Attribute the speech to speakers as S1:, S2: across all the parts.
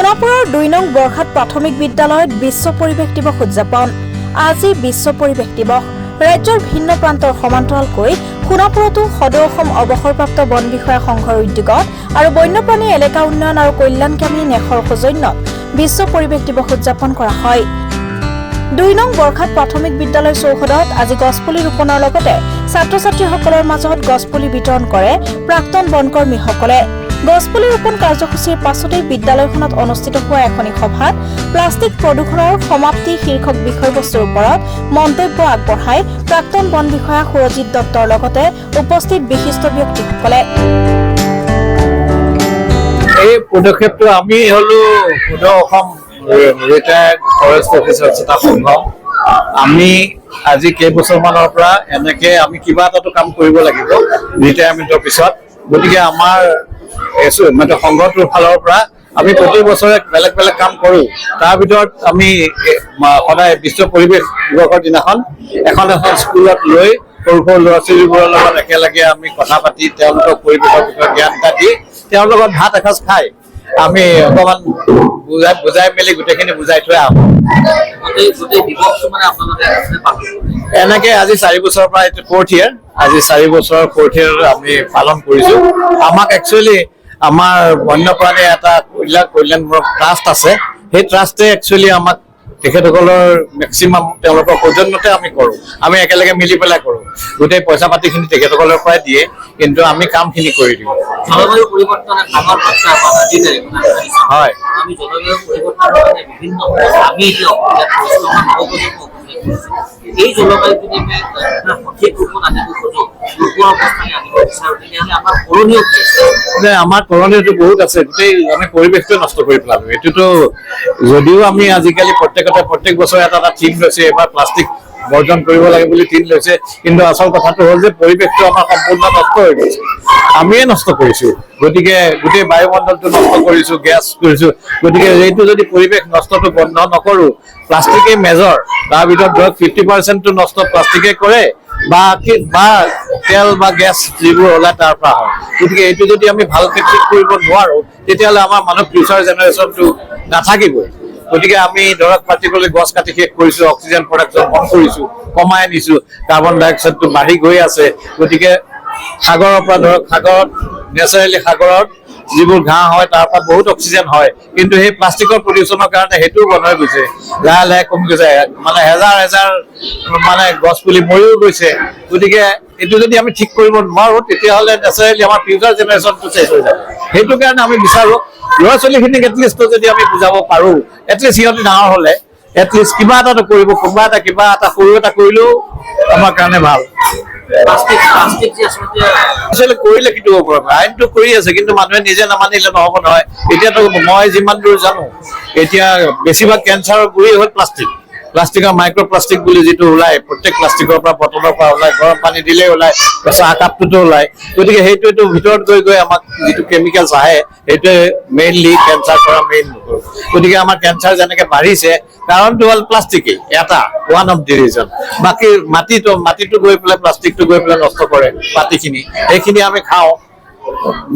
S1: সোনাপুৰৰ ২ নং বৰঘাট প্ৰাথমিক বিদ্যালয়ত বিশ্ব পৰিৱেশ দিৱস উদযাপন। আজি বিশ্ব পৰিৱেশ দিৱস ৰাজ্যৰ ভিন্ন প্ৰান্তৰ সমান্তৰালকৈ সোনাপুৰতো সদৌ অসম অৱসৰপ্ৰাপ্ত বন বিষয়া সংঘৰ উদ্যোগত আৰু বন্যপ্ৰাণী এলেকা উন্নয়ন আৰু কল্যাণকামী নেহৰ সৌজন্যত বিশ্ব পৰিৱেশ দিৱস উদযাপন কৰা হয়। ২ নং বৰঘাট প্ৰাথমিক বিদ্যালয় চৌহদত আজি গছপুলি ৰোপণৰ লগতে ছাত্ৰ-ছাত্ৰীসকলৰ মাজত গছপুলি বিতৰণ কৰে প্ৰাক্তন বনকৰ্মীসকলে। গছপুলি ৰোপণ কাৰ্যসূচীৰ পাছতেই বিদ্যালয়খনত অনুষ্ঠিত হোৱা এখনি সভাত প্লাষ্টিক প্ৰদূষণৰ সমাপ্তি শীৰ্ষক বিষয়বস্তুৰ ওপৰত মন্তব্য আগবঢ়াই প্ৰাক্তন বন বিষয়া সুৰজিৎ দত্তৰ লগতে উপস্থিত বিশিষ্ট ব্যক্তিসকলে।
S2: এই পদক্ষেপটো আমি হলো সদৌ অসম ৰিটায়াৰ্ড ফৰেষ্ট অফিচাৰ এটা সংঘ। আমি আজি কেইবছৰমানৰ পৰা এনেকে আমি কিবা এটাতো কাম কৰিব লাগিব ৰিটায়াৰমেণ্টৰ পিছত। গতিকে আমাৰ মানে সংঘটোৰ ফালৰ পৰা আমি প্ৰতি বছৰে বেলেগ বেলেগ কাম কৰোঁ। তাৰ ভিতৰত আমি সদায় বিশ্ব পৰিৱেশ দিৱসৰ দিনাখন এখন স্কুলত লৈ সৰু সৰু ল'ৰা ছোৱালীবোৰৰ লগত একেলগে আমি কথা পাতি তেওঁলোকক পৰিৱেশৰ বিষয়ে জ্ঞান এটা দি তেওঁৰ লগত ভাত এসাঁজ খাই আমি অকমান বুজাই মেলি গোটেইখিনি বুজাই থৈ আহোঁ। এনেকে আজি 4 বছৰৰ পৰা এইটো 4th year, আজি 4 বছৰৰ 4th year আমি পালন কৰিছো। আমাক একচুৱেলি আমাৰ বন্যপ্ৰাণী এটা কল্যাণমূলক ট্ৰাষ্ট আছে। সেই ট্ৰাষ্টে একচুৱেলি আমাক তেখেতসকলৰ মেক্সিমাম তেওঁলোকৰ সৌজন্যতে আমি কৰোঁ। আমি একেলগে মিলি পেলাই কৰোঁ। গোটেই পইচা পাতিখিনি তেখেতসকলৰ পৰাই দিয়ে, কিন্তু আমি কামখিনি কৰি দিওঁ।
S3: জলবায়ু পৰিৱৰ্তনে আমাৰ
S2: হয়,
S3: আমি জলবায়ু পৰিৱৰ্তনৰ বিভিন্ন আমি এই জলবায়ু যদি আমি সঠিক ৰূপত আনিব খোজো, অৱস্থালৈ আনিব বিচাৰো, তেতিয়াহ'লে আমাৰ কৰণীয়
S2: আমাৰ কৰণীয়টো বহুত আছে। গোটেই আমি পৰিৱেশটো নষ্ট কৰি পেলালো। এইটোতো যদিও আমি আজিকালি প্ৰত্যেক বছৰে এটা থিম লৈছে, এবাৰ প্লাষ্টিক বৰ্জন কৰিব লাগে বুলি থিম লৈছে, কিন্তু আচল কথাটো হ'ল যে পৰিৱেশটো আমাৰ সম্পূৰ্ণ নষ্ট হৈ গৈছে। আমিয়ে নষ্ট কৰিছো। গতিকে গোটেই বায়ুমণ্ডলটো নষ্ট কৰিছো, গেছ কৰিছো। গতিকে এইটো যদি পৰিৱেশ নষ্টটো বন্ধ নকৰো, প্লাষ্টিকেই মেজৰ। তাৰ ভিতৰত ধৰক 50% নষ্ট প্লাষ্টিকে কৰে বা তেল বা গেছ যিবোৰ ওলাই তাৰ পৰা হয়। গতিকে এইটো যদি আমি ভালকে ঠিক কৰিব নোৱাৰো, তেতিয়াহ'লে আমাৰ মানুহ ফিউচাৰ জেনেৰেশ্যনটো নাথাকিবই। গতিকে আমি ধৰক পাৰ্টিকুলাৰলি গছ কাটি শেষ কৰিছো, অক্সিজেন প্ৰডাকশ্যন কম কৰিছো, কমাই নিছো, কাৰ্বন ডাই অক্সাইডটো বাঢ়ি গৈ আছে। গতিকে সাগৰৰ পৰা ধৰক সাগৰত নেচাৰেলি সাগৰত যিবোৰ ঘাঁহ হয় তাৰ পৰা বহুত অক্সিজেন হয়, কিন্তু সেই প্লাষ্টিকৰ পলিউশ্যনৰ কাৰণে সেইটোও বন্ধ হৈ গৈছে, লাহে লাহে কমি গৈছে। মানে হেজাৰ মানে গছ পুলি মৰিও গৈছে। গতিকে এইটো যদি আমি ঠিক কৰিব নোৱাৰো, তেতিয়াহ'লে নেচাৰেলি আমাৰ ফিউচাৰ জেনেৰেশ্যনটো চেঞ্জ হৈ যাব। সেইটো কাৰণে আমি বিচাৰো ল'ৰা ছোৱালীখিনিক এটলিষ্ট যদি আমি বুজাব পাৰো, এটলিষ্ট সিহঁতি ডাঙৰ হ'লে এটলিষ্ট কিবা এটাতো কৰিব, কিবা এটা সৰু এটা কৰিলেও আমাৰ কাৰণে ভাল। আচলতে কৰিলে কিন্তু হ'ব পাৰিব, আইনটো কৰি আছে, কিন্তু মানুহে নিজে নামানিলে নহ'ব নহয়। এতিয়াতো মই যিমান দূৰ জানো, এতিয়া বেছিভাগ কেঞ্চাৰৰ গুৰি হ'ল প্লাষ্টিকৰ মাইক্ৰ'প্লাষ্টিক বুলি যিটো ওলাই, প্ৰত্যেক প্লাষ্টিকৰ পৰা বটলৰ পৰা ওলাই, গৰম পানী দিলেই ওলাই, চাহ কাপটোতো ওলাই। গতিকে সেইটোৱেতো ভিতৰত গৈ আমাক যিটো কেমিকেলছ আহে, সেইটোৱে মেইনলি কেঞ্চাৰ কৰা মেইন। গতিকে আমাৰ কেঞ্চাৰ যেনেকে বাঢ়িছে, কাৰণটো হ'ল প্লাষ্টিকেই এটা ওৱান অফ দি ৰিজন। বাকী মাটিটো গৈ পেলাই প্লাষ্টিকটো গৈ পেলাই নষ্ট কৰে মাটিখিনি, সেইখিনি আমি খাওঁ।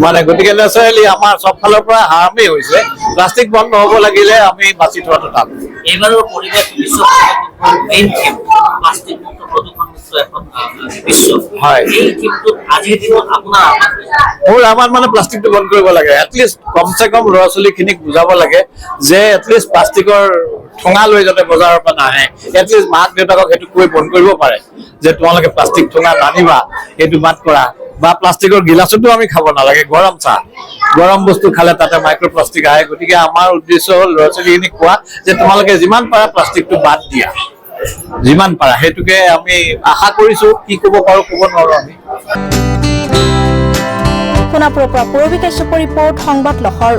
S2: মানে গতিকে নেচাৰেলি আমাৰ চব ফালৰ পৰা হাৰ্মেই হৈছে। প্লাষ্টিক বন্ধ হ'ব লাগিলে আমি বাচি থোৱাটো টান।
S3: এইবাৰৰ পৰিৱেশ বিশ্ব মেইন থিম প্লাষ্টিক মুক্ত প্ৰদূষণ মুক্ত এখন বিশ্ব।
S2: হয়,
S3: এই থিমটোত আজিৰ দিনত
S2: আমাৰ মানে প্লাষ্টিকটো বন্ধ কৰিব লাগে। এটলিষ্ট কমচে কম ল'ৰা ছোৱালীখিনিক বুজাব লাগে যে এটলিষ্ট প্লাষ্টিকৰ ঠোঙা লৈ যাতে বজাৰৰ পৰা নাহে। এটলিষ্ট মাক দেউতাকক সেইটো কৈ বন্ধ কৰিব পাৰে যে তোমালোকে প্লাষ্টিক ঠোঙা নানিবা, সেইটো বাদ কৰা। বা প্লাষ্টিকৰ গিলাচতো আমি খাব নালাগে। গৰম বস্তু খালে তাতে মাইক্ৰ'প্লাষ্টিক আহে। গতিকে আমাৰ উদ্দেশ্য হ'ল ল'ৰা ছোৱালীখিনিক কোৱা যে তোমালোকে যিমান পাৰা প্লাষ্টিকটো বাদ দিয়া, যিমান পাৰা। সেইটোকে আমি আশা কৰিছো। কি ক'ব পাৰো ক'ব নোৱাৰো আমি।
S1: সোনাপুৰৰ পৰা পূৰবী কাশ্যপৰ ৰিপৰ্ট, সংবাদ লহৰ।